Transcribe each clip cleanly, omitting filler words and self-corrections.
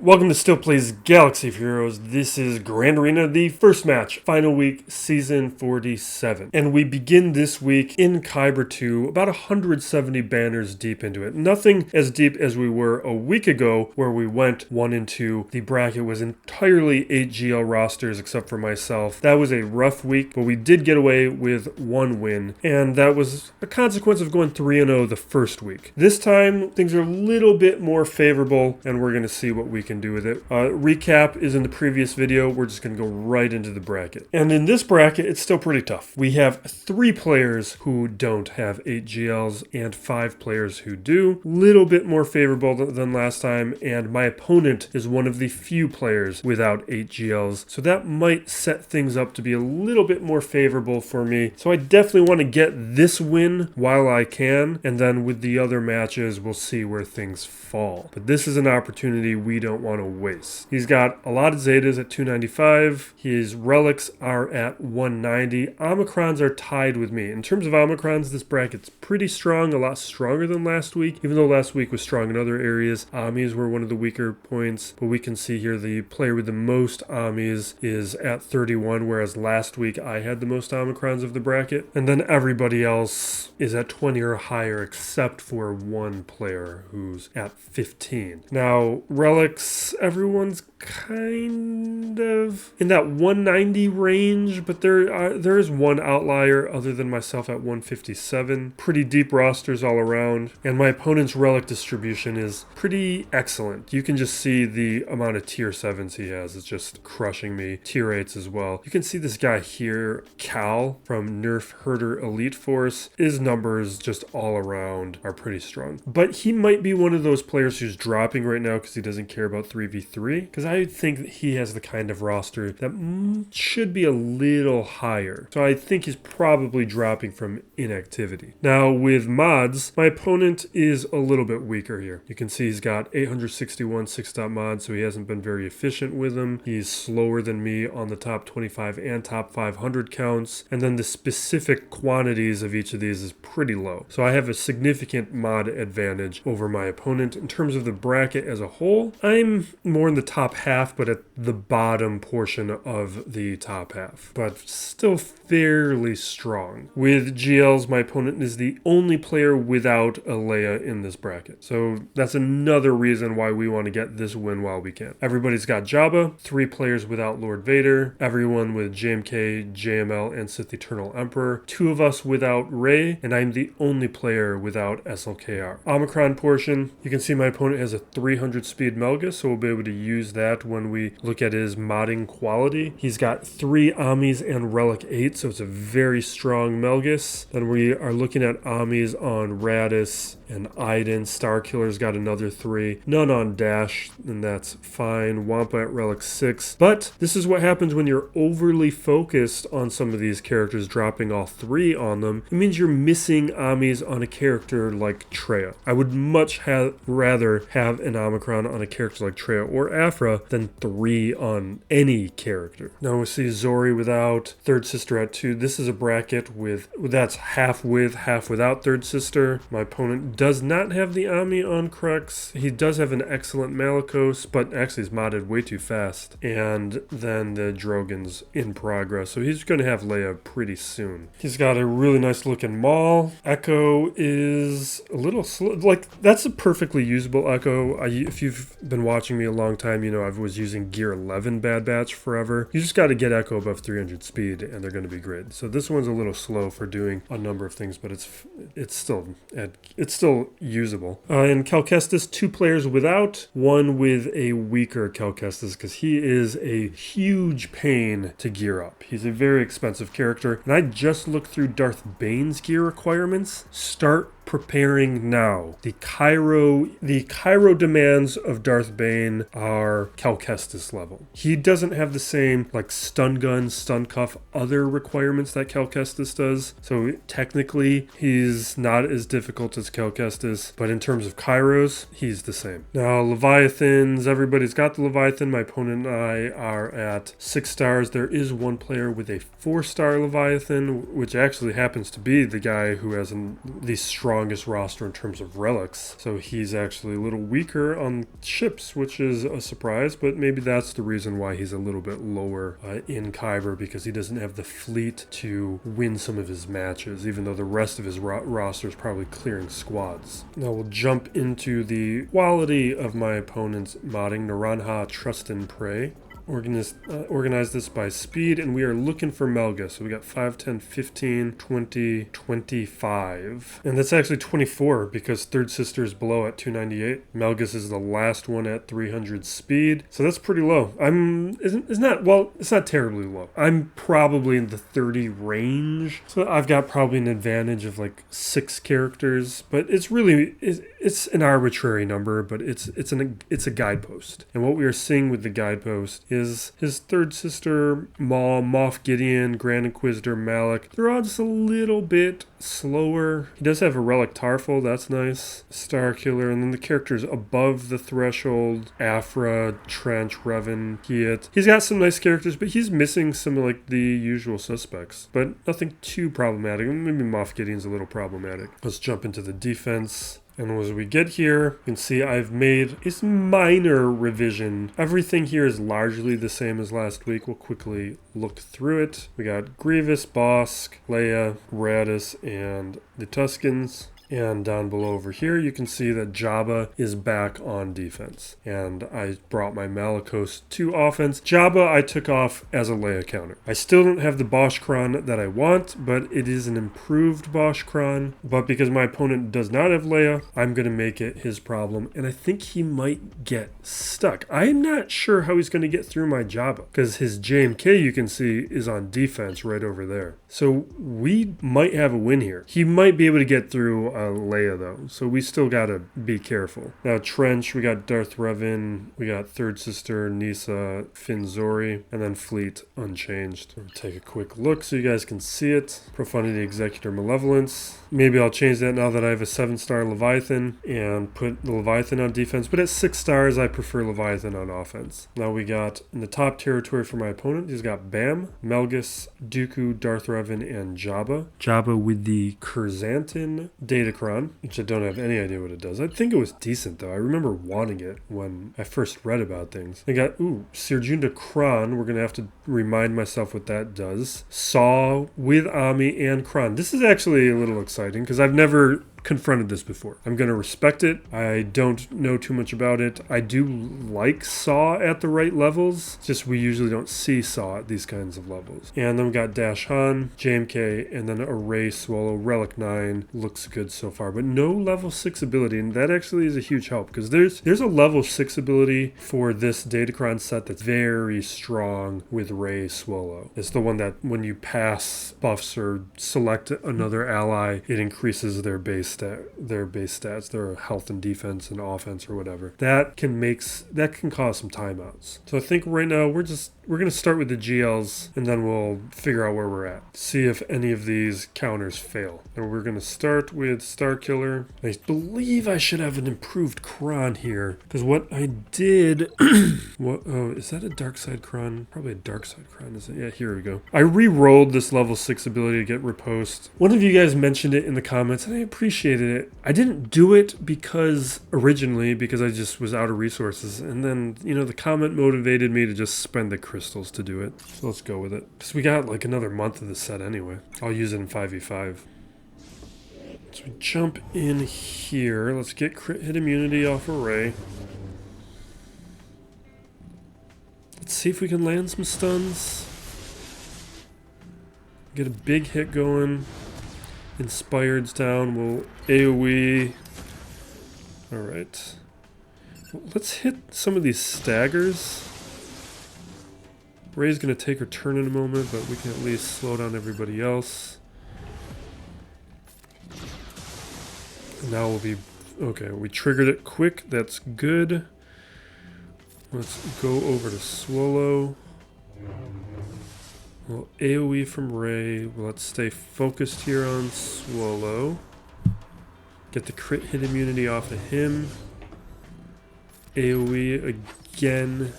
Welcome to Still Plays Galaxy of Heroes. This is Grand Arena, the first match, final week, season 47. And we begin this week in Kyber 2, about 170 banners deep into it. Nothing as deep as we were a week ago, where we went 1 and 2. The bracket was entirely 8 GL rosters, except for myself. That was a rough week, but we did get away with 1 win. And that was a consequence of going 3 and 0 the first week. This time, things are a little bit more favorable, and we're going to see what we can do with it. Recap is in the previous video. We're just going to go right into the bracket. And in this bracket, it's still pretty tough. We have 3 players who don't have 8 GLs and 5 players who do. Little bit more favorable than last time, and my opponent is one of the few players without 8 GLs. So that might set things up to be a little bit more favorable for me. So I definitely want to get this win while I can, and then with the other matches, we'll see where things fall. But this is an opportunity we don't want to waste. He's got a lot of Zetas at 295. His relics are at 190. Omicrons are tied with me. In terms of Omicrons, this bracket's pretty strong, a lot stronger than last week, even though last week was strong in other areas. Amis were one of the weaker points, but we can see here the player with the most Amis is at 31, whereas last week I had the most Omicrons of the bracket. And then everybody else is at 20 or higher, except for one player who's at 15. Now, relics, everyone's kind of in that 190 range, but there is one outlier other than myself at 157. Pretty deep rosters all around, and my opponent's relic distribution is pretty excellent. You can just see the amount of tier 7s he has. It's just crushing me. Tier 8s as well. You can see this guy here, Cal from Nerf Herder Elite Force. His numbers just all around are pretty strong, but he might be one of those players who's dropping right now because he doesn't care about 3v3, because I think that he has the kind of roster that should be a little higher. So I think he's probably dropping from inactivity. Now with mods, my opponent is a little bit weaker here. You can see he's got 861 6-dot mods, so he hasn't been very efficient with them. He's slower than me on the top 25 and top 500 counts, and then the specific quantities of each of these is pretty low. So I have a significant mod advantage over my opponent. In terms of the bracket as a whole, I'm more in the top half, but at the bottom portion of the top half, but still fairly strong. With GLs, my opponent is the only player without a Leia in this bracket. So that's another reason why we want to get this win while we can. Everybody's got Jabba, 3 players without Lord Vader, everyone with JMK, JML, and Sith Eternal Emperor, 2 of us without Rey, and I'm the only player without SLKR. Omicron portion, you can see my opponent has a 300 speed Malgus, so we'll be able to use that when we look at his modding quality. He's got 3 Amis and Relic 8, so it's a very strong Malgus. Then we are looking at Amis on Radis and Iden. Starkiller's got another 3. None on Dash, and that's fine. Wampa at Relic 6. But this is what happens when you're overly focused on some of these characters, dropping all 3 on them. It means you're missing Amis on a character like Traya. I would much rather have an Omicron on a character like Traya or Aphra than 3 on any character. Now we see Zori without, Third Sister at 2. This is a bracket that's half with, half without Third Sister. My opponent does not have the Ami on Crux. He does have an excellent Malicos, but actually is modded way too fast. And then the Drogon's in progress, so he's going to have Leia pretty soon. He's got a really nice looking Maul. Echo is a little slow. Like, that's a perfectly usable Echo. If you've been watching me a long time, you know I was using Gear 11 Bad Batch forever. You just got to get Echo above 300 speed, and they're going to be great. So this one's a little slow for doing a number of things, but it's still usable. In Cal Kestis, 2 players without, 1 with a weaker Cal Kestis, because he is a huge pain to gear up. He's a very expensive character, and I just looked through Darth Bane's gear requirements. Start preparing now. The Cairo demands of Darth Bane are Cal Kestis level. He doesn't have the same like stun gun, stun cuff, other requirements that Cal Kestis does. So technically he's not as difficult as Cal Kestis, but in terms of Kairos, he's the same. Now Leviathans, everybody's got the Leviathan. My opponent and I are at 6 stars. There is one player with a 4-star Leviathan, which actually happens to be the guy who has the strong strongest roster in terms of relics. So he's actually a little weaker on ships, which is a surprise, but maybe that's the reason why he's a little bit lower in Kyber, because he doesn't have the fleet to win some of his matches, even though the rest of his roster is probably clearing squads. Now we'll jump into the quality of my opponent's modding. Naranha, Trust and Pray. Organize this by speed, and we are looking for Malgus. So we got 5, 10, 15, 20, 25. And that's actually 24 because Third Sister is below at 298. Malgus is the last one at 300 speed. So that's pretty low. It's not terribly low. I'm probably in the 30 range. So I've got probably an advantage of like 6 characters, but it's an arbitrary number, but it's a guidepost. And what we are seeing with the guidepost is his Third Sister, Maul, Moff Gideon, Grand Inquisitor, Malik. They're all just a little bit slower. He does have a Relic Tarful, that's nice. Starkiller, and then the characters above the threshold, Aphra, Trench, Revan, Hiet. He's got some nice characters, but he's missing some of like the usual suspects. But nothing too problematic. Maybe Moff Gideon's a little problematic. Let's jump into the defense. And as we get here, you can see I've made a minor revision. Everything here is largely the same as last week. We'll quickly look through it. We got Grievous, Bosk, Leia, Radis, and the Tuskens. And down below over here, you can see that Jabba is back on defense. And I brought my Malicos to offense. Jabba I took off as a Leia counter. I still don't have the Bosch Cron that I want, but it is an improved Bosch Cron. But because my opponent does not have Leia, I'm going to make it his problem. And I think he might get stuck. I'm not sure how he's going to get through my Jabba, because his JMK, you can see, is on defense right over there. So we might have a win here. He might be able to get through Leia though, so we still gotta be careful. Now Trench, we got Darth Revan, we got Third Sister, Nisa, Finn Zori, and then Fleet unchanged. We'll take a quick look so you guys can see it. Profundity Executor Malevolence. Maybe I'll change that now that I have a 7-star Leviathan and put the Leviathan on defense, but at 6 stars I prefer Leviathan on offense. Now we got in the top territory for my opponent, he's got Bam, Malgus, Dooku, Darth Revan, and Jabba. Jabba with the Curzantin Datacron, which I don't have any idea what it does. I think it was decent though. I remember wanting it when I first read about things. I got, Sirjunda Cron. We're going to have to remind myself what that does. Saw with Omi and Cron. This is actually a little exciting because I've never confronted this before. I'm going to respect it. I don't know too much about it. I do like Saw at the right levels. It's just we usually don't see Saw at these kinds of levels. And then we got Dash Han, JMK, and then Array Swolo, Relic 9. Looks good so far, but no level 6 ability, and that actually is a huge help because there's a level 6 ability for this Datacron set that's very strong with Ray Swolo. It's the one that when you pass buffs or select another ally, it increases their base stats, their health and defense and offense or whatever. That can cause some timeouts. So I think right now we're going to start with the GLs and then we'll figure out where we're at. See if any of these counters fail. And we're going to start with Starkiller. I believe I should have an improved Cron here because what I did is that a dark side Cron? Probably a dark side Cron, isn't it? Yeah, here we go. I re-rolled this level 6 ability to get riposte. One of you guys mentioned it in the comments and I appreciated it. I didn't do it originally because I just was out of resources, and then the comment motivated me to just spend the crystals to do it. So let's go with it because we got like another month of the set anyway. I'll use it in 5v5. So we jump in here. Let's get crit hit immunity off Array. Let's see if we can land some stuns. Get a big hit going. Inspired's down. We'll AoE. Alright. Well, let's hit some of these staggers. Ray's going to take her turn in a moment, but we can at least slow down everybody else. And now we'll be... Okay, we triggered it quick. That's good. Let's go over to Swolo. Well, AoE from Ray. Let's stay focused here on Swolo. Get the crit hit immunity off of him. AoE again.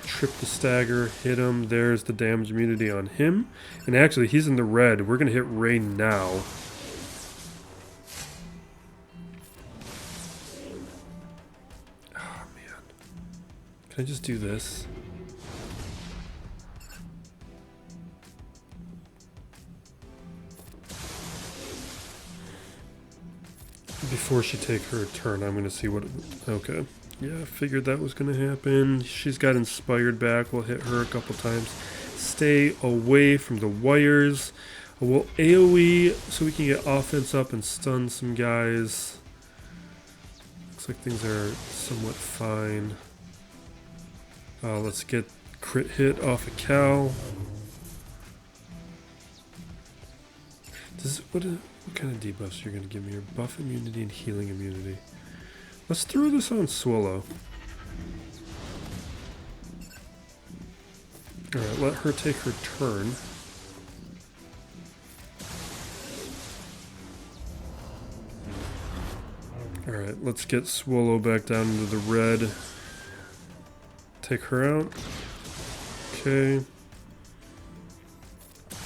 Trip the stagger, hit him. There's the damage immunity on him. And actually, he's in the red. We're going to hit Ray now. Can I just do this? Before she take her turn, I'm going to see what... Okay. Yeah, I figured that was going to happen. She's got inspired back. We'll hit her a couple times. Stay away from the wires. We'll AoE so we can get offense up and stun some guys. Looks like things are somewhat fine. Let's get crit hit off a cow. What kind of debuffs you're going to give me here? Buff immunity and healing immunity. Let's throw this on Swolo. Alright, let her take her turn. Alright, let's get Swolo back down into the red. Take her out. Okay.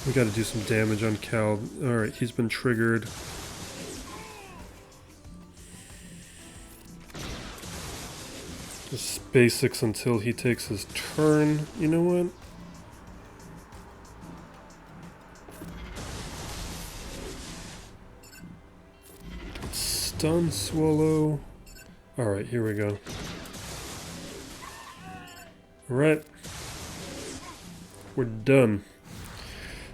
We gotta do some damage on Cal. Alright, he's been triggered. Just basics until he takes his turn. You know what? Stun Swolo. Alright, here we go. Alright. We're done.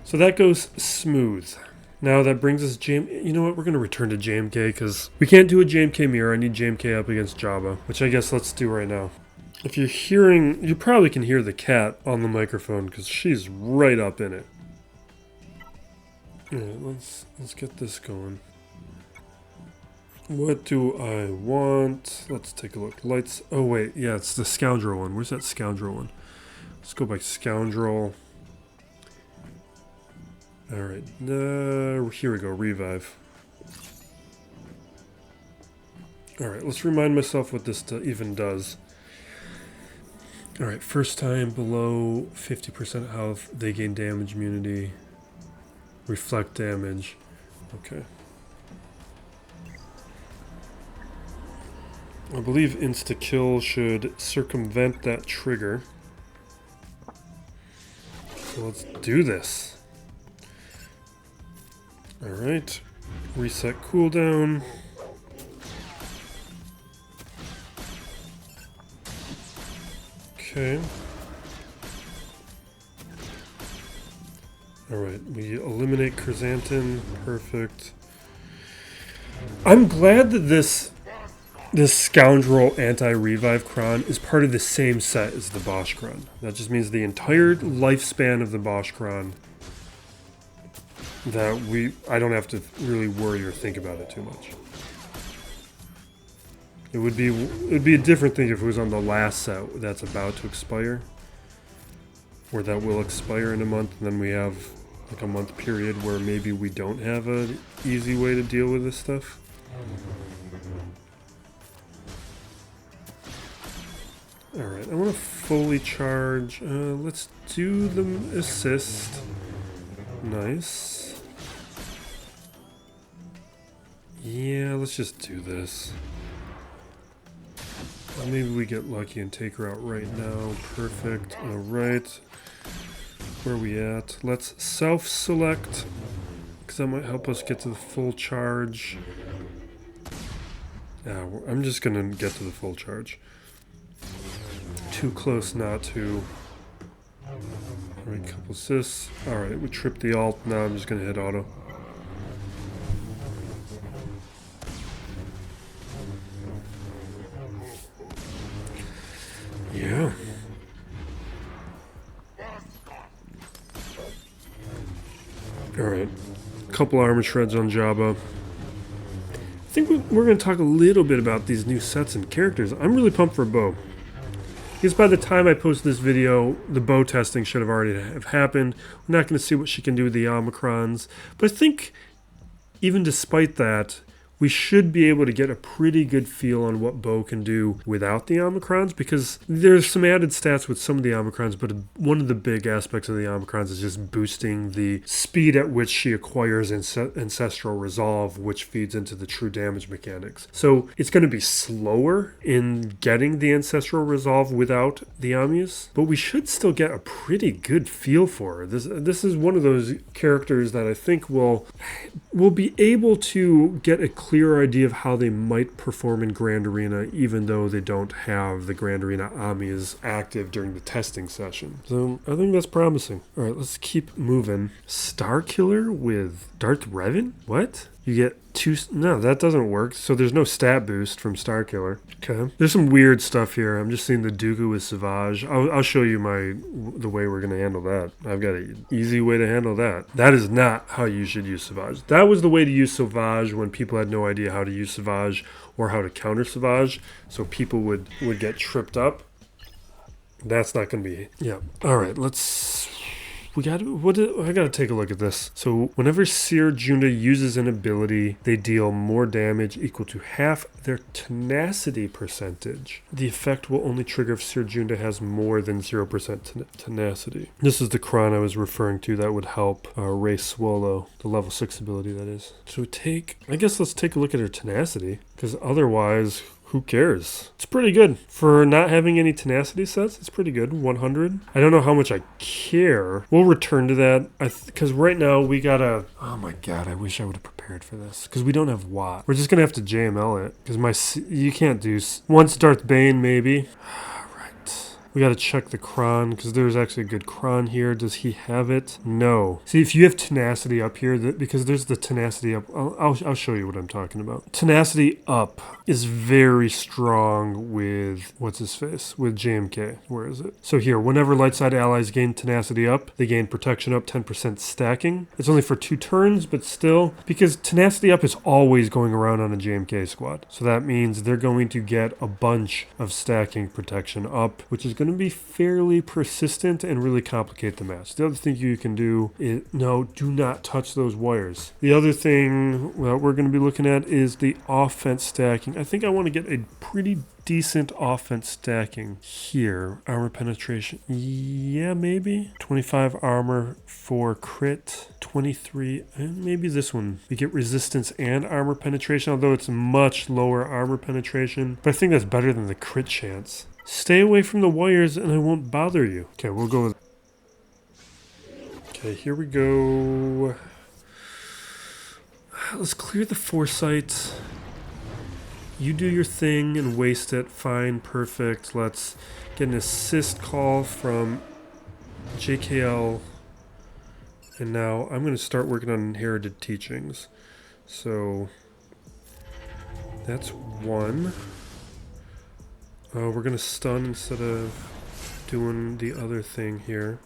So that goes smooth. Now that brings us You know what? We're going to return to JMK because we can't do a JMK mirror. I need JMK up against Jabba, which I guess let's do right now. If you're hearing... You probably can hear the cat on the microphone because she's right up in it. Alright, let's get this going. What do I want? Let's take a look. Lights... Oh wait, yeah, it's the Scoundrel one. Where's that Scoundrel one? Let's go by Scoundrel. Alright, here we go, revive. Alright, let's remind myself what this even does. Alright, first time below 50% health, they gain damage immunity. Reflect damage. Okay. I believe insta-kill should circumvent that trigger. So let's do this. Alright, reset cooldown. Okay. Alright, we eliminate Chrysanthemum. Perfect. I'm glad that this Scoundrel anti-revive Cron is part of the same set as the Bosch Cron. That just means the entire lifespan of the Bosch Cron that I don't have to really worry or think about it too much. It'd be a different thing if it was on the last set that's about to expire, or that will expire in a month, and then we have like a month period where maybe we don't have an easy way to deal with this stuff. Alright, I want to fully charge. Let's do the assist. Nice. Yeah, let's just do this. Maybe we get lucky and take her out right now. Perfect. Alright. Where are we at? Let's self-select, because that might help us get to the full charge. Yeah, I'm just going to get to the full charge. Too close not to. Alright, couple assists. Alright, we tripped the alt. Now I'm just going to hit auto. Yeah. Alright. Couple armor shreds on Jabba. I think we're going to talk a little bit about these new sets and characters. I'm really pumped for Bo. Because by the time I post this video, the Bo testing should have already happened. We're not going to see what she can do with the Omicrons. But I think, even despite that, we should be able to get a pretty good feel on what Bo can do without the Omicrons, because there's some added stats with some of the Omicrons, but one of the big aspects of the Omicrons is just boosting the speed at which she acquires Ancestral Resolve, which feeds into the true damage mechanics. So it's going to be slower in getting the Ancestral Resolve without the Amis, but we should still get a pretty good feel for her. This is one of those characters that I think we'll be able to get a clear idea of how they might perform in Grand Arena, even though they don't have the Grand Arena Amis active during the testing session. So I think that's promising. All right, let's keep moving. Starkiller with Darth Revan? What? You get 2... No, that doesn't work. So there's no stat boost from Starkiller. Okay. There's some weird stuff here. I'm just seeing the Dooku with Savage. I'll show you the way we're going to handle that. I've got an easy way to handle that. That is not how you should use Savage. That was the way to use Savage when people had no idea how to use Savage or how to counter Savage. So people would get tripped up. That's not going to be... Yeah. All right, I gotta take a look at this. So whenever Cere Junda uses an ability, they deal more damage equal to half their tenacity percentage. The effect will only trigger if Cere Junda has more than 0% tenacity. This is the Cron I was referring to that would help race Swolo, the level 6 ability that is. So I guess let's take a look at her tenacity, because otherwise... who cares? It's pretty good. For not having any tenacity sets, it's pretty good. 100. I don't know how much I care. We'll return to that. Because right now we gotta... Oh my god, I wish I would have prepared for this. Because we don't have Watt. We're just gonna have to JML it. Because you can't do... Once Darth Bane, maybe. We gotta check the Cron, because there's actually a good Cron here. Does he have it? No. See, if you have tenacity up here, because there's the tenacity up, I'll show you what I'm talking about. Tenacity up is very strong with, what's his face? With JMK. Where is it? So here, whenever light side allies gain tenacity up, they gain protection up 10% stacking. It's only for 2 turns, but still, because tenacity up is always going around on a JMK squad. So that means they're going to get a bunch of stacking protection up, which is going to be fairly persistent and really complicate the match. The other thing you can do is, no, do not touch those wires. The other thing we're going to be looking at is the offense stacking. I think I want to get a pretty decent offense stacking here. Armor penetration. Yeah, maybe. 25 armor for crit. 23. Maybe this one. We get resistance and armor penetration, although it's much lower armor penetration. But I think that's better than the crit chance. Stay away from the wires and I won't bother you. Okay, we'll go with... Okay, here we go. Let's clear the foresight. You do your thing and waste it. Fine, perfect. Let's get an assist call from JKL. And now I'm going to start working on inherited teachings. So that's 1. We're going to stun instead of doing the other thing here.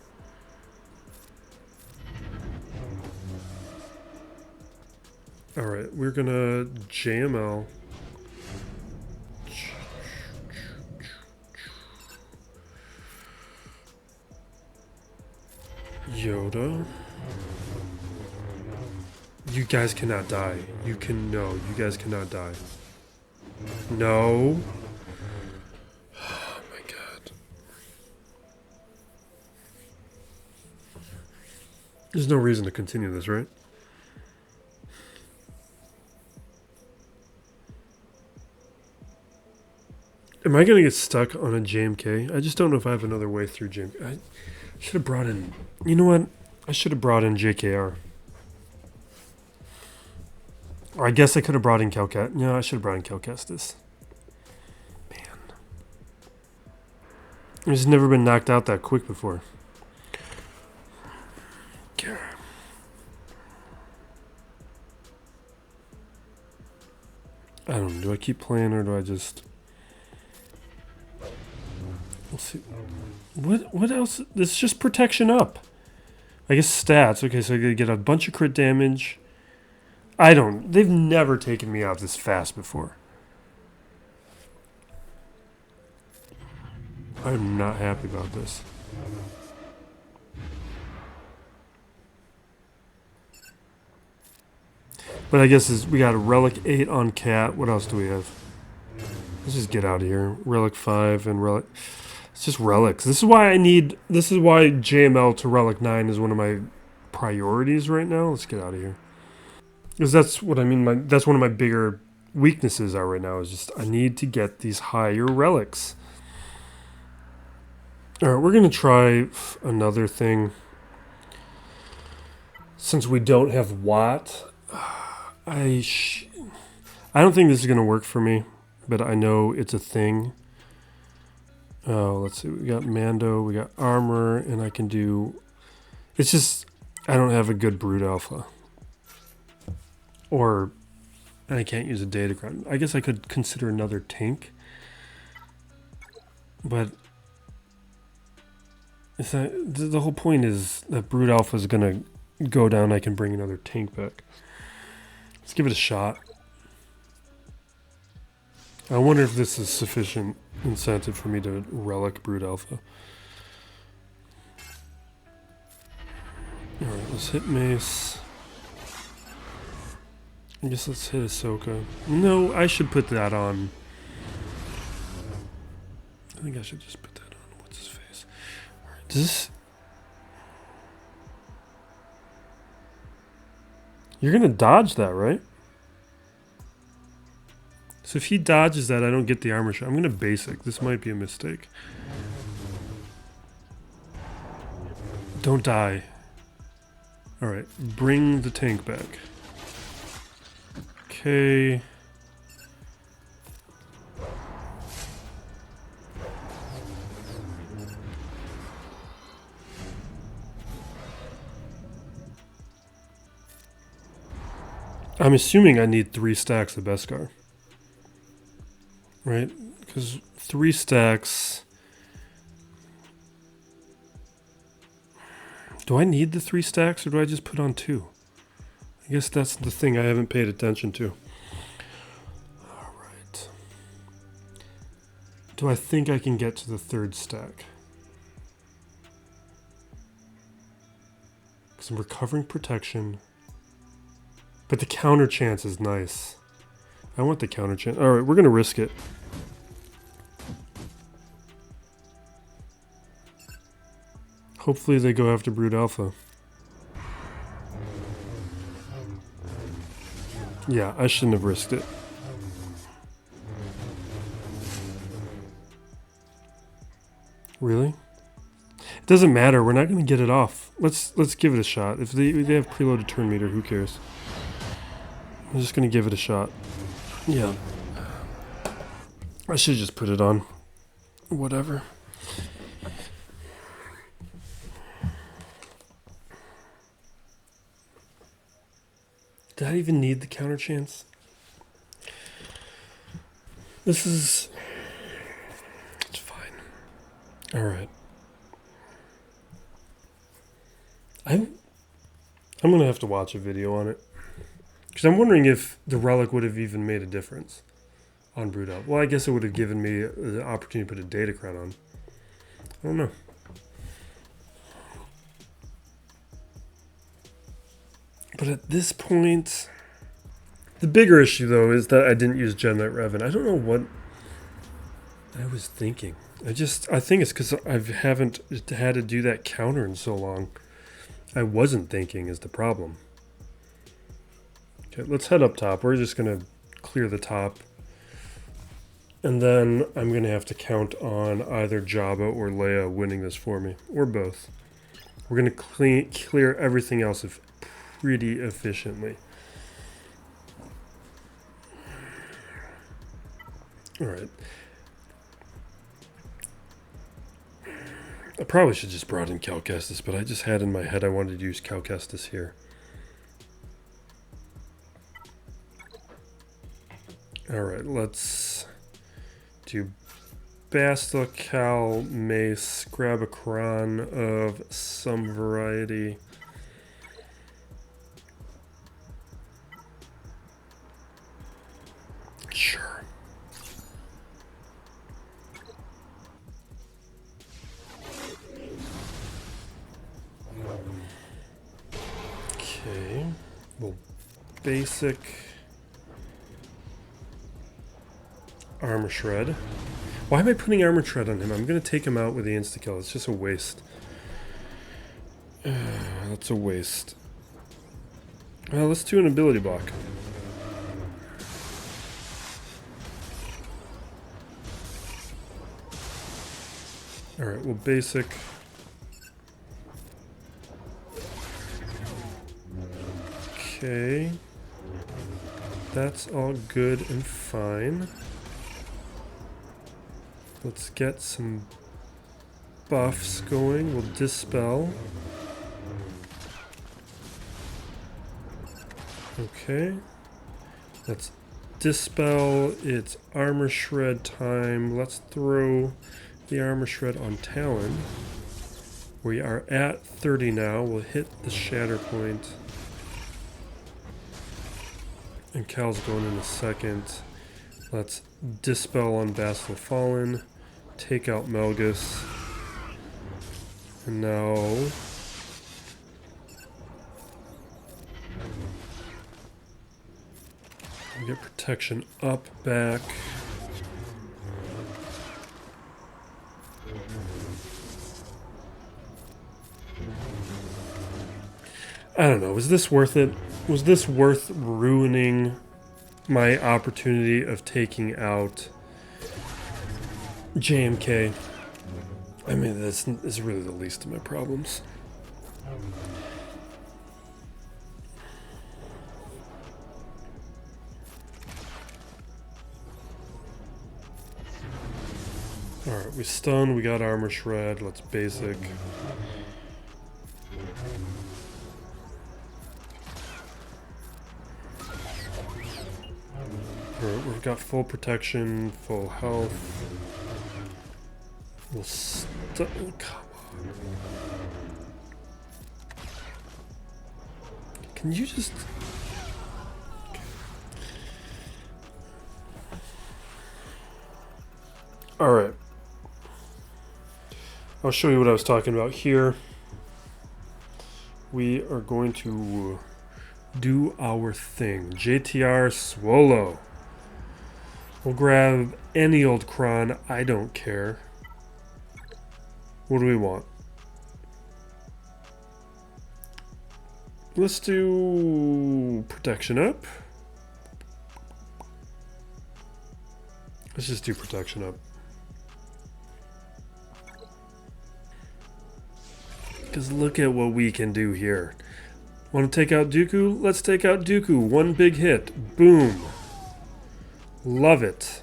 Alright, we're going to JML. Yoda. You guys cannot die. You guys cannot die. No. There's no reason to continue this, right? Am I going to get stuck on a JMK? I just don't know if I have another way through JMK. I should have brought in... You know what? I should have brought in JKR. Or I guess I could have brought in Kelcat. No, I should have brought in Kelcestis. Man. He's never been knocked out that quick before. I don't know. Do I keep playing or do I just... We'll see. What else? This is just protection up. I guess stats. Okay, so I get a bunch of crit damage. They've never taken me out this fast before. I'm not happy about this. But I guess we got a Relic 8 on Cat. What else do we have? Let's just get out of here. Relic 5 and Relic... It's just relics. This is why JML to Relic 9 is one of my priorities right now. Let's get out of here. Because that's what I mean. That's one of my bigger weaknesses are right now. Is just I need to get these higher relics. All right, we're gonna try another thing. Since we don't have Watt, I don't think this is gonna work for me, but I know it's a thing. Oh, let's see. We got Mando, we got armor, and I can do... It's just, I don't have a good Brood Alpha. And I can't use a Datacron. I guess I could consider another tank. But the whole point is that Brood Alpha is going to go down. I can bring another tank back. Let's give it a shot. I wonder if this is sufficient incentive for me to relic Brood Alpha. Alright, let's hit Mace. I guess let's hit Ahsoka. No, I should put that on. I think I should just put that on. What's his face? Alright, does this... You're gonna dodge that, right? So if he dodges that, I don't get the armor shot. I'm gonna basic. This might be a mistake. Don't die. Alright, bring the tank back. Okay. I'm assuming I need 3 stacks of Beskar. Right? Because 3 stacks... Do I need the 3 stacks or do I just put on 2? I guess that's the thing I haven't paid attention to. Alright. Do I think I can get to the 3rd stack? Because I'm recovering protection. But the counter chance is nice. I want the counter chance. Alright, we're going to risk it. Hopefully they go after Brood Alpha. Yeah, I shouldn't have risked it. Really? It doesn't matter. We're not going to get it off. Let's give it a shot. If they have preloaded turn meter, who cares? I'm just going to give it a shot. Yeah. I should just put it on. Whatever. Did I even need the counter chance? This is... It's fine. Alright. I'm going to have to watch a video on it. Because I'm wondering if the relic would have even made a difference on Brood Alpha. Well, I guess it would have given me the opportunity to put a Datacron on. I don't know. But at this point, the bigger issue, though, is that I didn't use Gem Knight Revan. I don't know what I was thinking. I think it's because I haven't had to do that counter in so long. I wasn't thinking is the problem. Okay, let's head up top. We're just going to clear the top. And then I'm going to have to count on either Jabba or Leia winning this for me. Or both. We're going to clear everything else pretty efficiently. Alright. I probably should just brought in Cal Kestis, but I just had in my head I wanted to use Cal Kestis here. Alright, let's do Bastila, Cal, Mace, grab a Cron of some variety. Sure. Okay. We'll basic armor shred. Why am I putting armor shred on him? I'm going to take him out with the insta-kill. It's just a waste. That's a waste. Well, let's do an ability block. Alright, well, basic. Okay. That's all good and fine. Let's get some buffs going. We'll dispel. Okay. Let's dispel. It's armor shred time. Let's throw the armor shred on Talon. We are at 30 now. We'll hit the shatter point. And Cal's going in a second. Let's dispel on Vassal Fallen. Take out Malgus. And now we get protection up, back. I don't know, was this worth it? Was this worth ruining my opportunity of taking out JMK? I mean, this is really the least of my problems. Alright, we stun, we got armor shred, let's basic. Alright, we've got full protection, full health. We'll come on. Can you just... Alright. I'll show you what I was talking about here. We are going to do our thing. JTR Swolo. We'll grab any old Cron. I don't care. What do we want? Let's do protection up. Let's just do protection up. Because look at what we can do here. Want to take out Dooku? Let's take out Dooku. One big hit. Boom. Love it.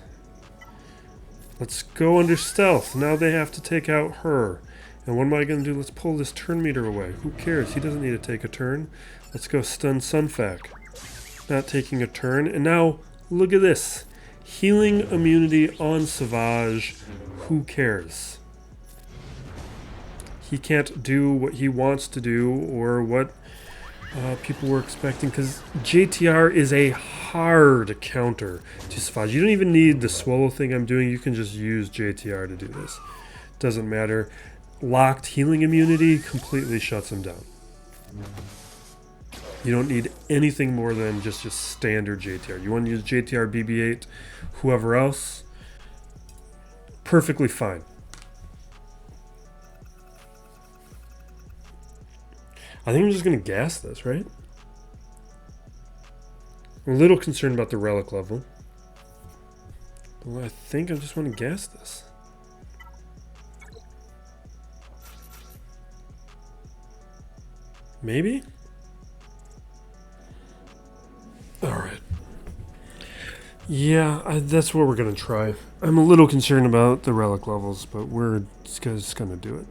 Let's go under stealth. Now they have to take out her. And what am I going to do? Let's pull this turn meter away. Who cares? He doesn't need to take a turn. Let's go stun Sunfac. Not taking a turn. And now, look at this. Healing immunity on Savage. Who cares? He can't do what he wants to do or what people were expecting, because JTR is a hard counter to Savage. You don't even need the Swolo thing I'm doing. You can just use JTR to do this. Doesn't matter. Locked healing immunity completely shuts him down. You don't need anything more than just standard JTR. You want to use JTR BB-8, whoever else, perfectly fine. I think I'm just going to gas this, right? I'm a little concerned about the relic level. Well, I think I just want to gas this. Maybe? Alright. Yeah, that's what we're going to try. I'm a little concerned about the relic levels, but we're just going to do it.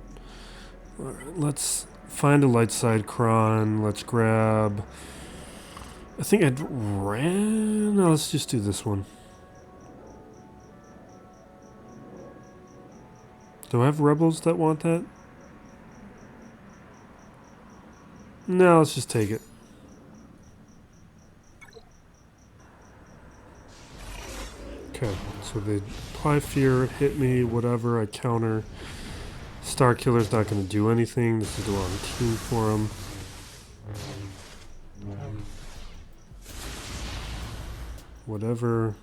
Alright, let's find a light side Cron. Let's grab... I think I'd ran... No, let's just do this one. Do I have rebels that want that? No, let's just take it. Okay, so they apply fear, hit me, whatever, I counter. Starkiller's not going to do anything. This is the wrong team for him. whatever.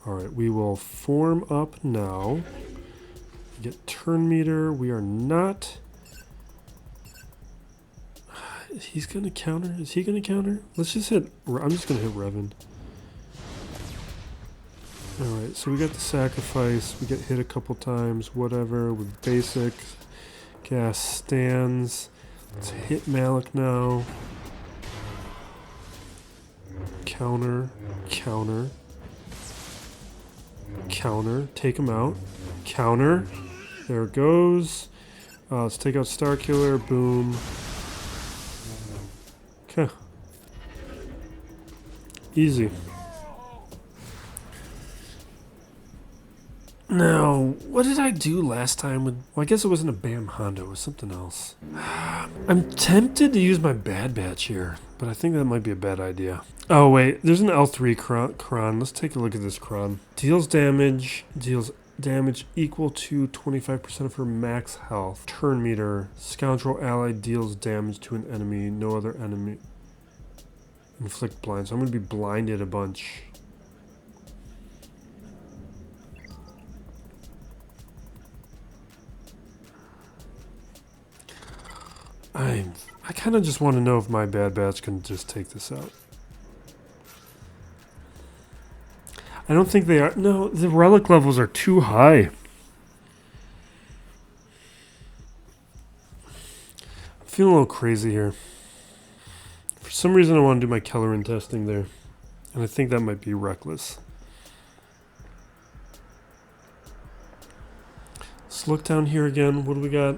Alright, we will form up now. Get turn meter. We are not... He's going to counter. Is he going to counter? Let's just hit... I'm just going to hit Revan. Alright, so we got the sacrifice. We get hit a couple times. Whatever. With basic. Gas stands. Let's hit Malik now. Counter. Counter. Counter. Take him out. Counter. There it goes. Let's take out Starkiller. Boom. Okay. Easy. Now, what did I do last time with... Well, I guess it wasn't a Bam Hondo. It was something else. I'm tempted to use my Bad Batch here, but I think that might be a bad idea. Oh, wait. There's an L3 Cron. Let's take a look at this Cron. Deals damage equal to 25% of her max health. Turn meter. Scoundrel ally deals damage to an enemy. No other enemy. Inflict blind. So I'm going to be blinded a bunch. I kind of just want to know if my Bad Batch can just take this out. I don't think they are. No, the relic levels are too high. I'm feeling a little crazy here. For some reason I want to do my Kelleran testing there. And I think that might be reckless. Let's look down here again. What do we got?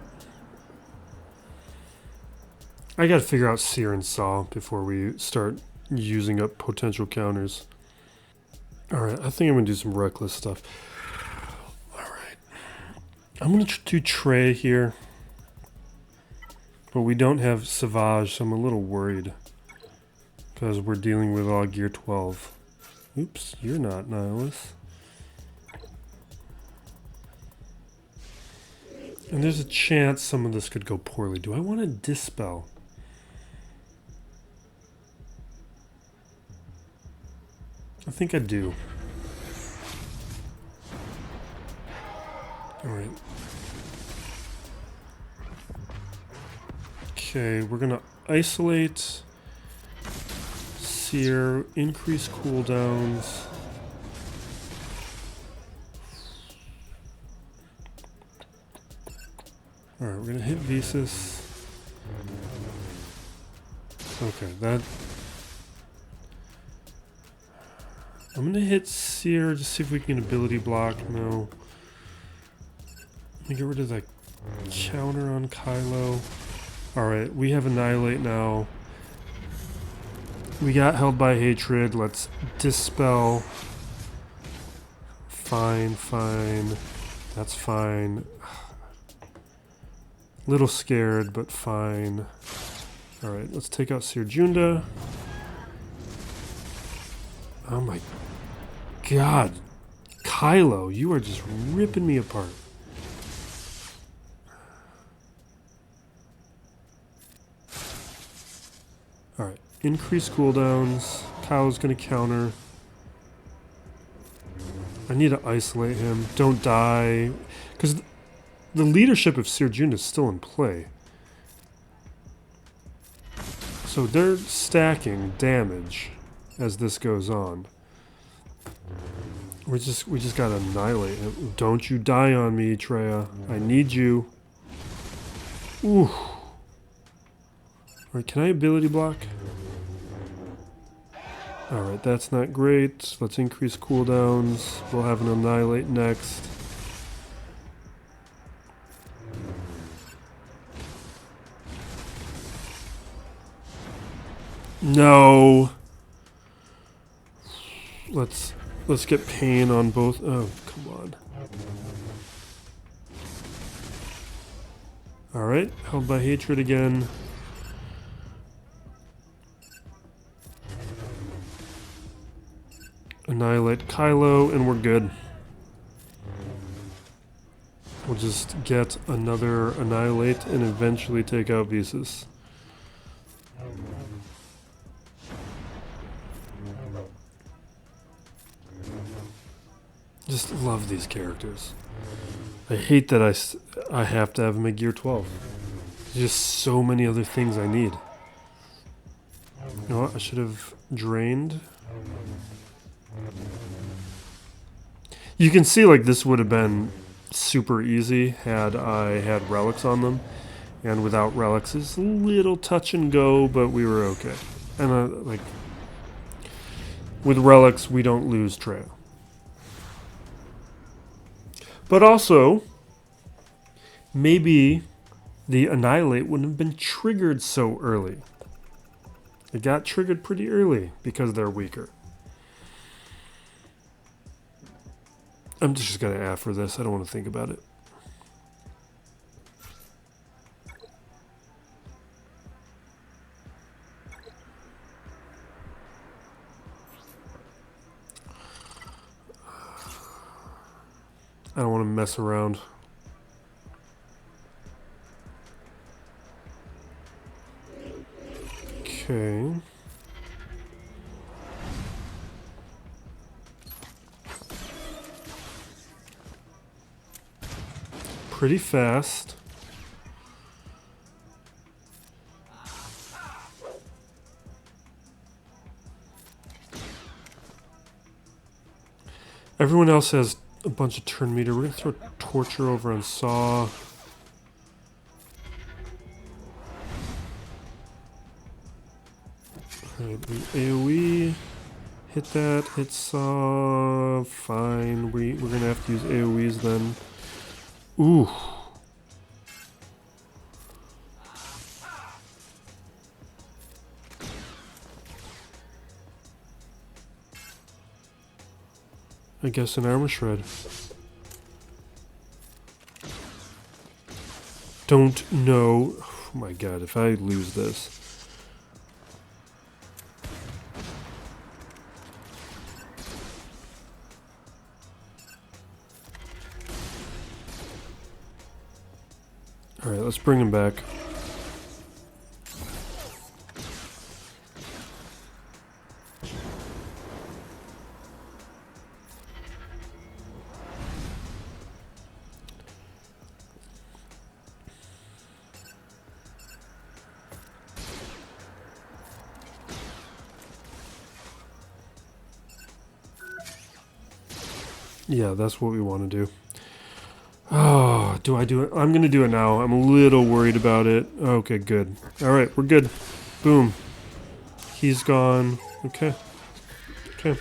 I gotta figure out Cere and Saw before we start using up potential counters. Alright, I think I'm gonna do some reckless stuff. Alright. I'm gonna do Traya here. But we don't have Savage, so I'm a little worried. Because we're dealing with all Gear 12. Oops, you're not Nihilus. And there's a chance some of this could go poorly. Do I want to Dispel? I think I do. Alright. Okay, we're gonna isolate Cere, increase cooldowns. Alright, we're gonna hit Visas. Okay, that... I'm gonna hit Cere, just see if we can ability block. No. Let me get rid of that counter on Kylo. Alright, we have Annihilate now. We got held by hatred. Let's Dispel. Fine, fine. That's fine. Little scared, but fine. Alright, let's take out Cere Junda. Oh my god. Kylo, you are just ripping me apart. Alright, increase cooldowns. Kylo's gonna counter. I need to isolate him. Don't die. Because the leadership of Cere Junda is still in play. So they're stacking damage as this goes on. We just gotta annihilate him. Don't you die on me, Traya. I need you. Ooh. Alright, can I ability block? Alright, that's not great. Let's increase cooldowns. We'll have an annihilate next. No. Let's get pain on both. Oh, come on. Alright, held by hatred again. Annihilate Kylo, and we're good. We'll just get another Annihilate and eventually take out Visas. Just love these characters. I hate that I have to have them at Gear 12. There's just so many other things I need. You know what? I should have drained. You can see like this would have been super easy had I had relics on them. And without relics, it's a little touch and go, but we were okay. And like with relics, we don't lose Traya. But also, maybe the Annihilate wouldn't have been triggered so early. It got triggered pretty early because they're weaker. I'm just going to Aphra this. I don't want to think about it. I don't want to mess around. Okay. Pretty fast. Everyone else has a bunch of turn meter. We're going to throw Torture over on Saw. Alright, we AoE. Hit that. Hit Saw. Fine. We're going to have to use AoEs then. Ooh. I guess an armor shred. Don't know. Oh my god, if I lose this. Alright, let's bring him back. Yeah, that's what we want to do. Oh, do I do it? I'm going to do it now. I'm a little worried about it. Okay, good. All right, we're good. Boom. He's gone. Okay. Okay.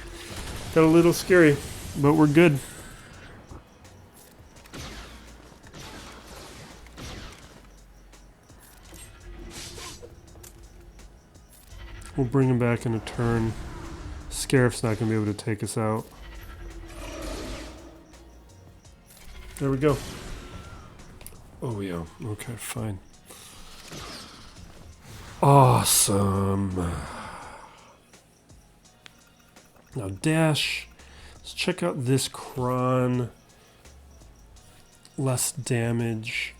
Got a little scary, but we're good. We'll bring him back in a turn. Scarif's not going to be able to take us out. There we go. Oh, yeah. Okay, fine. Awesome. Now dash. Let's check out this Cron. Less damage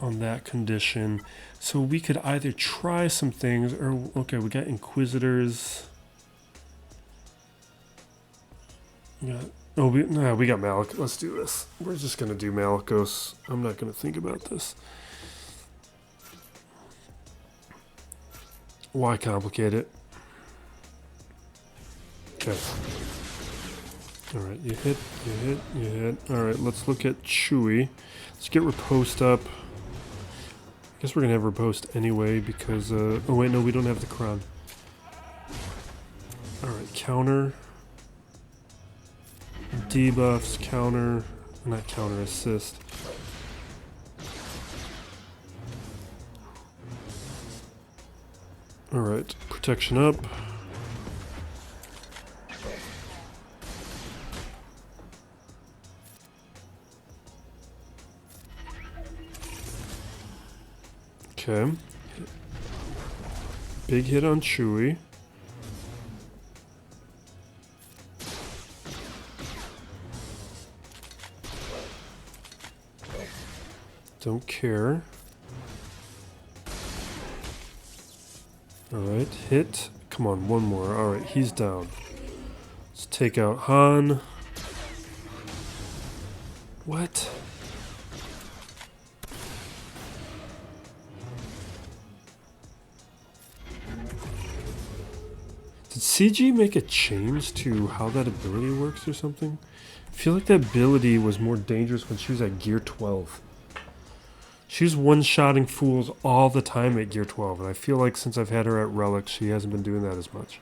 on that condition. So we could either try some things or... Okay, we got Inquisitors. Yeah. Oh, we got Malicos. Let's do this. We're just going to do Malicos. I'm not going to think about this. Why complicate it? Okay. Alright, you hit, you hit, you hit. Alright, let's look at Chewie. Let's get Riposte up. I guess we're going to have Riposte anyway because... oh wait, no, we don't have the Cron. Alright, counter. Debuffs, counter, not counter, assist. Alright, protection up. Okay. Big hit on Chewie. Don't care. Alright, hit. Come on, one more. Alright, he's down. Let's take out Han. What? Did CG make a change to how that ability works or something? I feel like that ability was more dangerous when she was at gear 12. She was one-shotting fools all the time at gear 12, and I feel like since I've had her at Relic, she hasn't been doing that as much.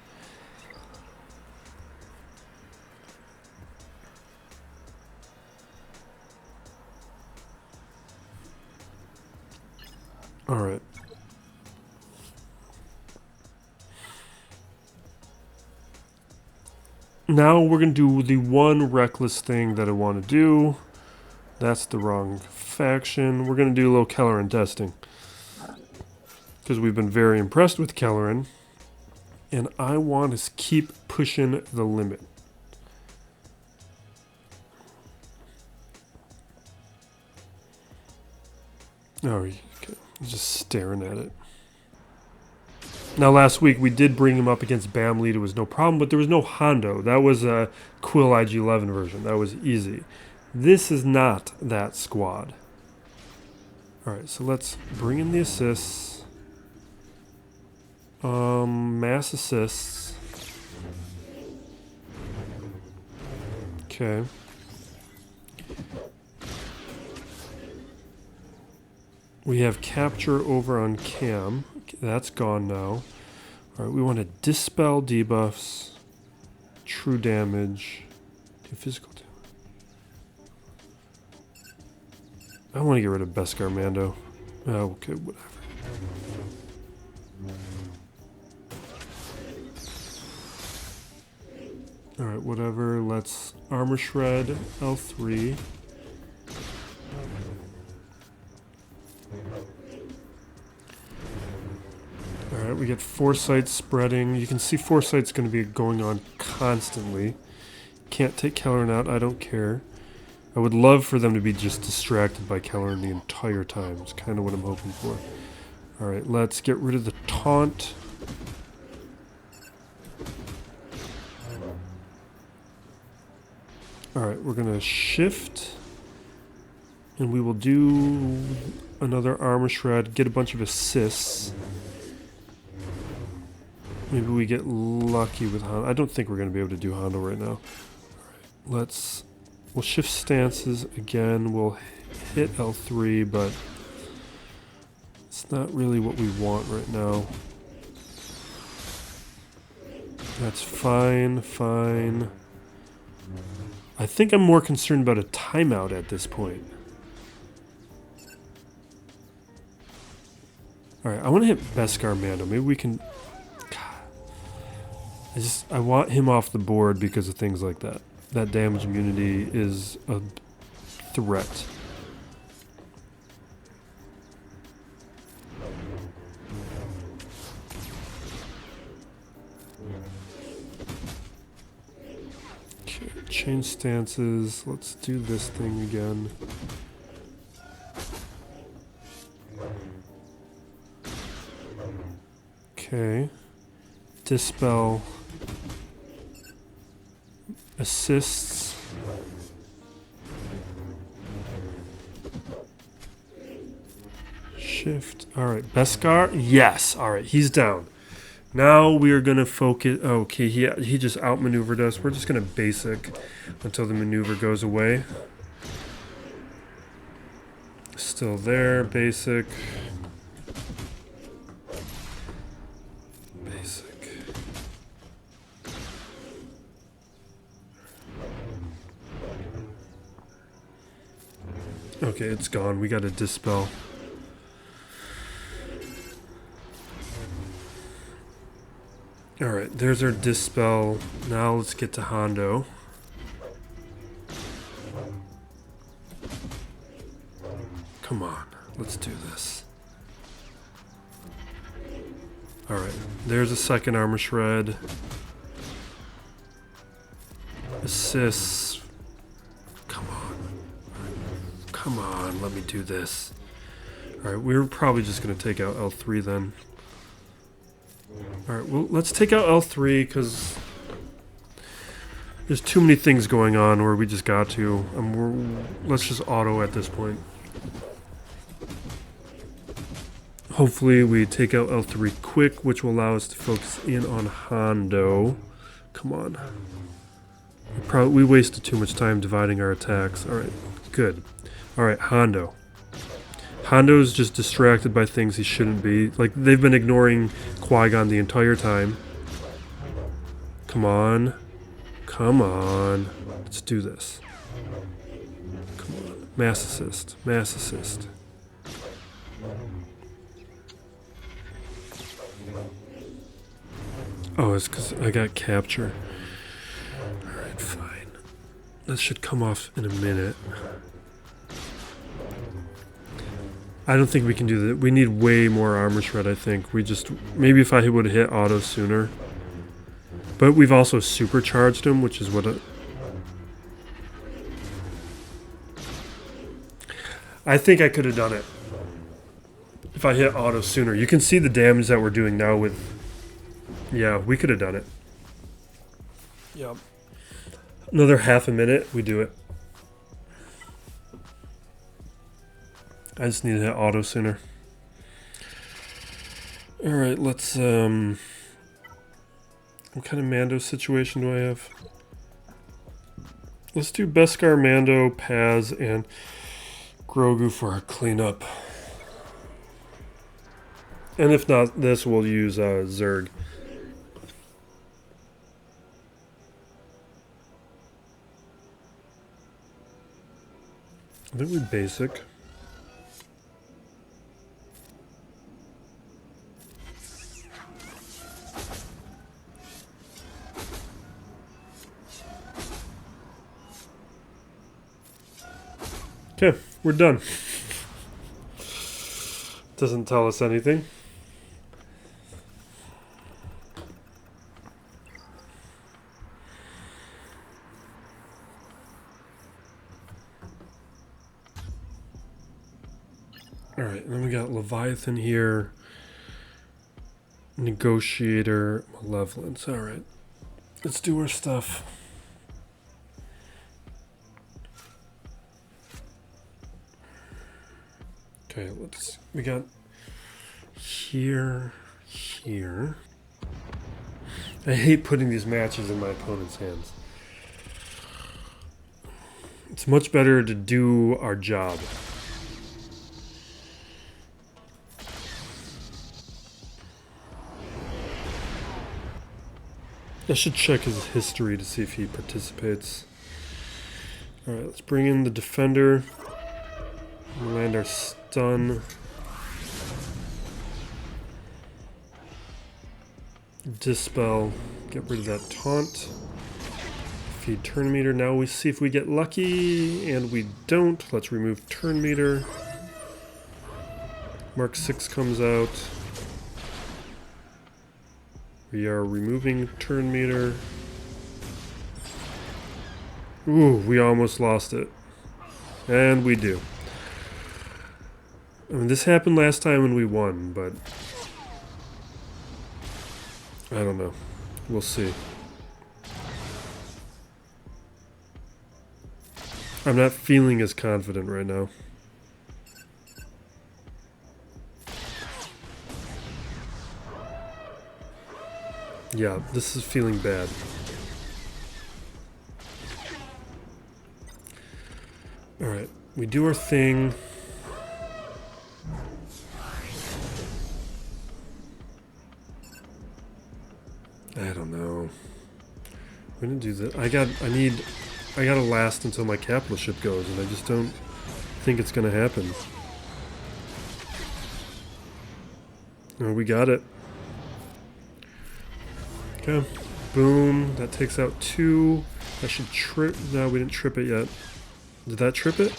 Alright. Now we're going to do the one reckless thing that I want to do. That's the wrong faction. We're going to do a little Kelleran testing. Because we've been very impressed with Kelleran. And I want to keep pushing the limit. Oh, okay. Just staring at it. Now, last week, we did bring him up against Bamlead. It was no problem, but there was no Hondo. That was a Quill IG-11 version. That was easy. This is not that squad. Alright, so let's bring in the assists. Mass assists. Okay. We have capture over on Cam. That's gone now. Alright, we want to dispel debuffs, true damage, do physical damage. I want to get rid of Beskar Mando. Oh, okay, whatever. Alright, whatever. Let's Armor Shred L3. Alright, we get Foresight spreading. You can see Foresight's going to be going on constantly. Can't take Kelleran out, I don't care. I would love for them to be just distracted by Kelleran the entire time. It's kind of what I'm hoping for. Alright, let's get rid of the taunt. Alright, we're going to shift. And we will do another Armor Shred, get a bunch of assists. Maybe we get lucky with Hondo. I don't think we're going to be able to do Hondo right now. Alright, we'll shift stances again. We'll hit L3, but it's not really what we want right now. That's fine, fine. I think I'm more concerned about a timeout at this point. Alright, I want to hit Beskar Mando. Maybe we can... I want him off the board because of things like that. That damage immunity is a threat. Okay, change stances. Let's do this thing again. Okay. Dispel. Assists. Shift. Alright, Beskar. Yes. Alright, he's down. Now we are going to focus. Okay, he just outmaneuvered us. We're just going to basic until the maneuver goes away. Still there. Basic. Okay, it's gone. We got to dispel. Alright, there's our dispel. Now let's get to Hondo. Come on, let's do this. Alright, there's a second Armor Shred. Assists. Come on, let me do this. Alright, we're probably just going to take out L3 then. Alright, well, let's take out L3 because There's too many things going on where we just got to. Let's just auto at this point. Hopefully we take out L3 quick, which will allow us to focus in on Hondo. Come on. We wasted too much time dividing our attacks. Alright, good. Alright, Hondo. Hondo's just distracted by things he shouldn't be. Like, they've been ignoring Qui-Gon the entire time. Come on. Come on. Let's do this. Come on. Mass assist. Mass assist. Oh, it's because I got capture. Alright, fine. That should come off in a minute. I don't think we can do that. We need way more armor shred, I think. Maybe if I would have hit auto sooner. But we've also supercharged him, which is what I think I could have done it if I hit auto sooner. You can see the damage that we're doing now with... Yeah, we could have done it. Yep. Another half a minute, we do it. I just need to hit auto sooner. Alright, let's... What kind of Mando situation do I have? Let's do Beskar, Mando, Paz, and Grogu for our cleanup. And if not this, we'll use Zerg. I think we basic. Okay, we're done. Doesn't tell us anything. Alright, then we got Leviathan here. Negotiator, Malevolence. Alright, let's do our stuff. Okay, we got here. I hate putting these matches in my opponent's hands. It's much better to do our job. I should check his history to see if he participates. Alright, let's bring in the defender. Land our stun. Dispel. Get rid of that taunt. Feed turn meter. Now we see if we get lucky, and we don't. Let's remove turn meter. Mark 6 comes out. We are removing turn meter. Ooh, we almost lost it. And we do. I mean, this happened last time when we won, but I don't know. We'll see. I'm not feeling as confident right now. Yeah, this is feeling bad. Alright, we do our thing. I don't know. We're gonna do that. I gotta last until my capital ship goes, and I just don't think it's gonna happen. Oh, we got it. Okay. Boom. That takes out 2. That should trip. No, we didn't trip it yet. Did that trip it?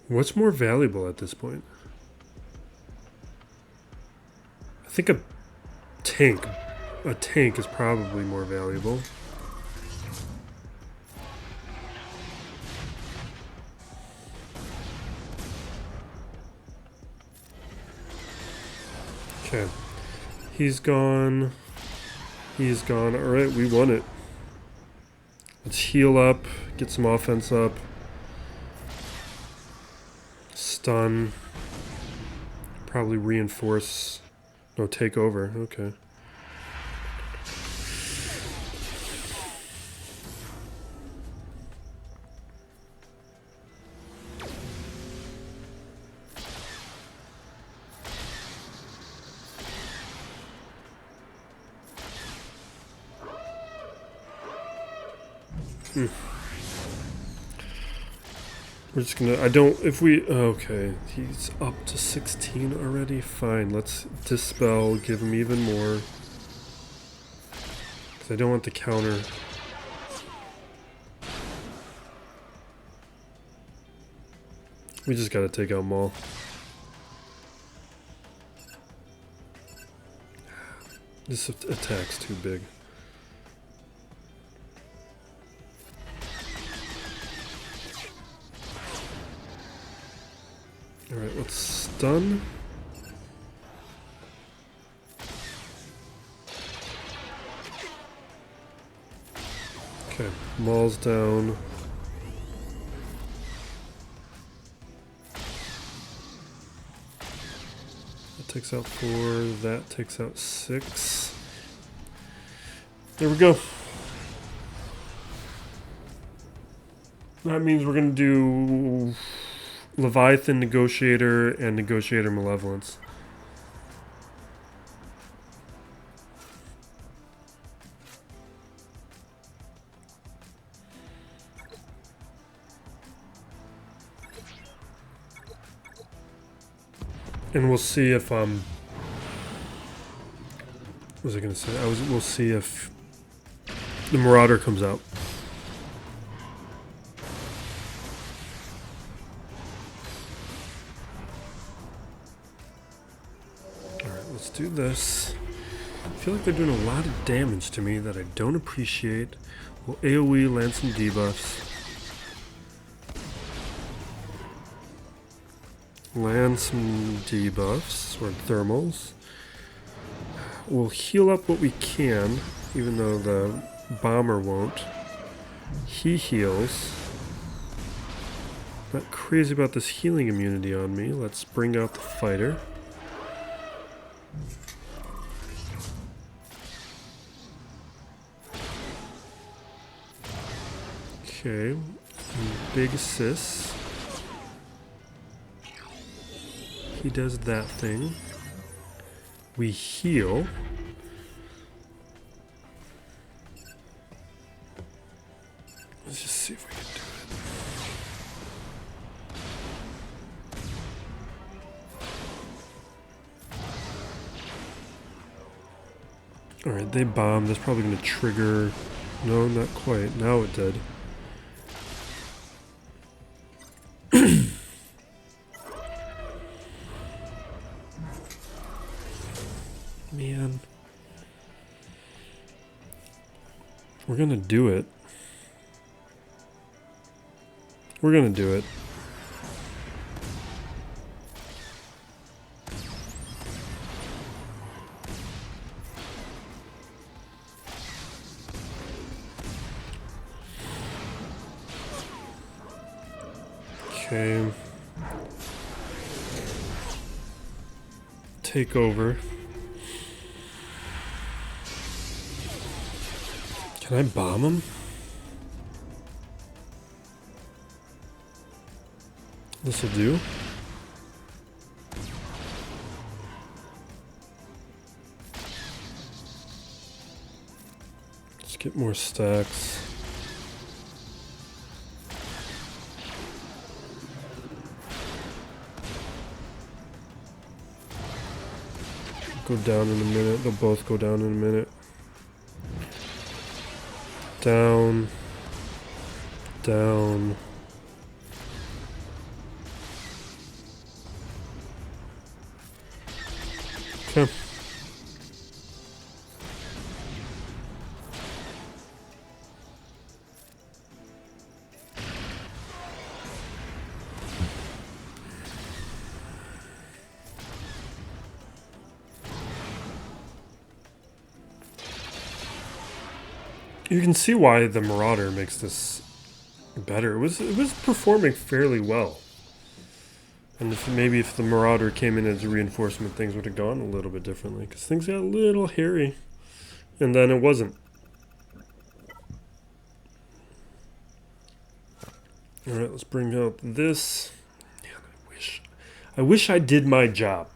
What's more valuable at this point? I think a tank. A tank is probably more valuable. Okay. He's gone. He's gone. Alright, we won it. Let's heal up. Get some offense up. Stun. Probably reinforce. No, take over. Okay. We're just gonna, okay, he's up to 16 already, fine, let's dispel, give him even more, because I don't want the counter. We just gotta take out Maul. This attack's too big. Alright, let's stun. Okay, Maul's down. That takes out 4, that takes out 6. There we go. That means we're gonna do Leviathan, Negotiator, and Negotiator Malevolence. And we'll see if what was I gonna say? We'll see if the Marauder comes out. Let's do this. I feel like they're doing a lot of damage to me that I don't appreciate. We'll AoE land some debuffs. Land some debuffs or thermals. We'll heal up what we can, even though the bomber won't. He heals. Not crazy about this healing immunity on me. Let's bring out the fighter. Okay, big assist. He does that thing. We heal. Let's just see if we can do it. Alright, they bombed. That's probably going to trigger. No, not quite. Now it did. Man. We're gonna do it. We're gonna do it. Okay. Take over. Can I bomb him? This'll do. Let's get more stacks. Go down in a minute. They'll both go down in a minute. Down. Down. Okay. You can see why the Marauder makes this better. It was performing fairly well. And maybe if the Marauder came in as a reinforcement, things would have gone a little bit differently. Because things got a little hairy. And then it wasn't. Alright, let's bring out this. Man, I wish I did my job.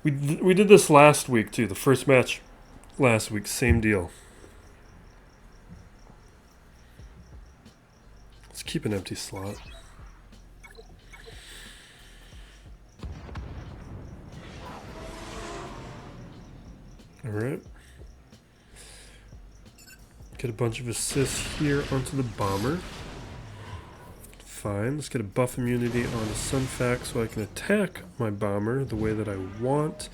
We did this last week too. The first match last week, same deal. Let's keep an empty slot. Alright. Get a bunch of assists here onto the bomber. Fine. Let's get a buff immunity on a Sunfac so I can attack my bomber the way that I want.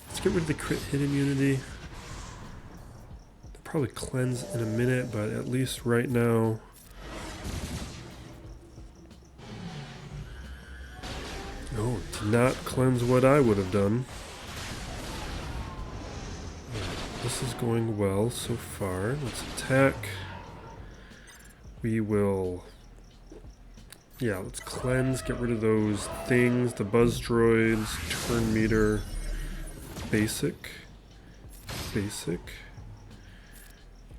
Let's get rid of the crit hit immunity. They'll probably cleanse in a minute, but at least right now... Oh, did not cleanse what I would have done. This is going well so far. Let's attack. We will... Yeah, let's cleanse, get rid of those things, the buzz droids, turn meter, basic,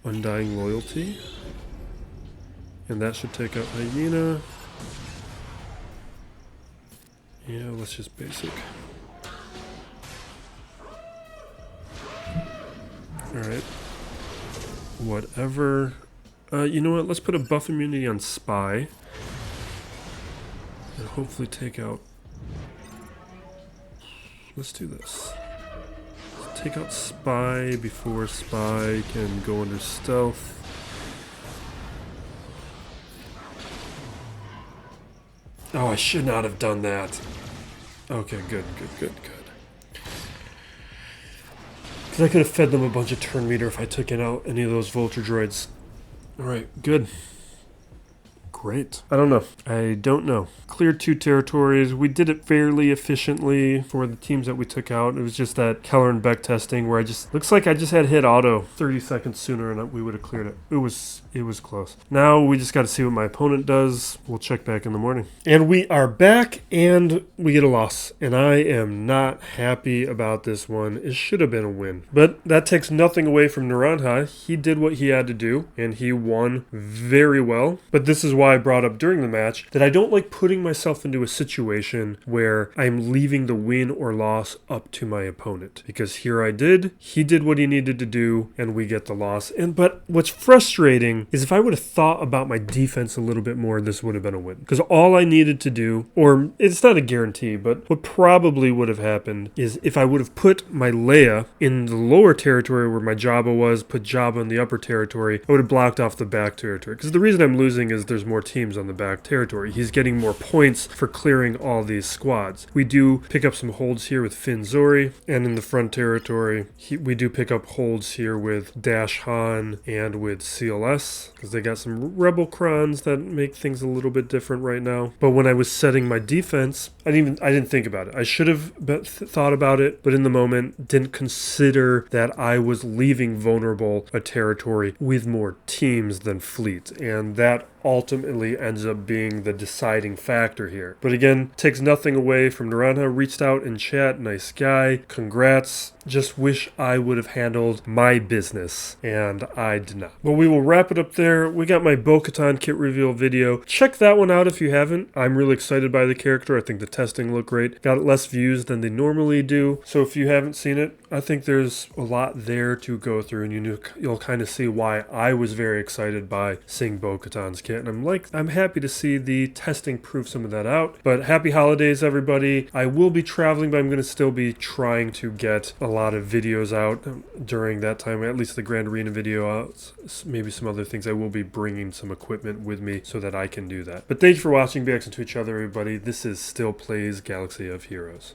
undying loyalty, and that should take out hyena. Yeah, let's just basic. Alright. Whatever. You know what, let's put a buff immunity on Spy. And hopefully take out... Let's do this. Let's take out Spy before Spy can go under stealth. Oh, I should not have done that. Okay, good. Because I could have fed them a bunch of turn meter if I took out any of those Vulture droids. Alright, good. Great. I don't know. Cleared 2 territories. We did it fairly efficiently for the teams that we took out. It was just that Kelleran Beck testing where looks like I just had hit auto 30 seconds sooner and we would have cleared it. It was close. Now we just got to see what my opponent does. We'll check back in the morning. And we are back and we get a loss. And I am not happy about this one. It should have been a win. But that takes nothing away from Naranja. He did what he had to do and he won very well. But this is why I brought up during the match that I don't like putting myself into a situation where I'm leaving the win or loss up to my opponent. Because here he did what he needed to do, and we get the loss. But what's frustrating is if I would have thought about my defense a little bit more, this would have been a win. Because all I needed to do, or it's not a guarantee, but what probably would have happened is if I would have put my Leia in the lower territory where my Jabba was, put Jabba in the upper territory, I would have blocked off the back territory. Because the reason I'm losing is there's more teams on the back territory. He's getting more points for clearing all these squads. We do pick up some holds here with Finn Zori, and in the front territory, we do pick up holds here with Dash Han and with CLS, because they got some Rebel Crons that make things a little bit different right now. But when I was setting my defense, I didn't think about it. I should have thought about it, but in the moment, didn't consider that I was leaving vulnerable a territory with more teams than fleet, and that ultimately ends up being the deciding factor here. But again, takes nothing away from Naranja. Reached out in chat, nice guy, congrats. Just wish I would have handled my business, and I did not. But we will wrap it up there. We got my Bo-Katan kit reveal video. Check that one out if you haven't. I'm really excited by the character. I think the testing looked great. Got less views than they normally do. So if you haven't seen it, I think there's a lot there to go through, and you'll kind of see why I was very excited by seeing Bo-Katan's kit. And I'm happy to see the testing prove some of that out. But happy holidays, everybody. I will be traveling, but I'm going to still be trying to get a lot of videos out during that time, at least the Grand Arena video out, maybe some other things. I will be bringing some equipment with me so that I can do that. But thank you for watching. Be excellent to each other, everybody. This is Still Plays Galaxy of Heroes.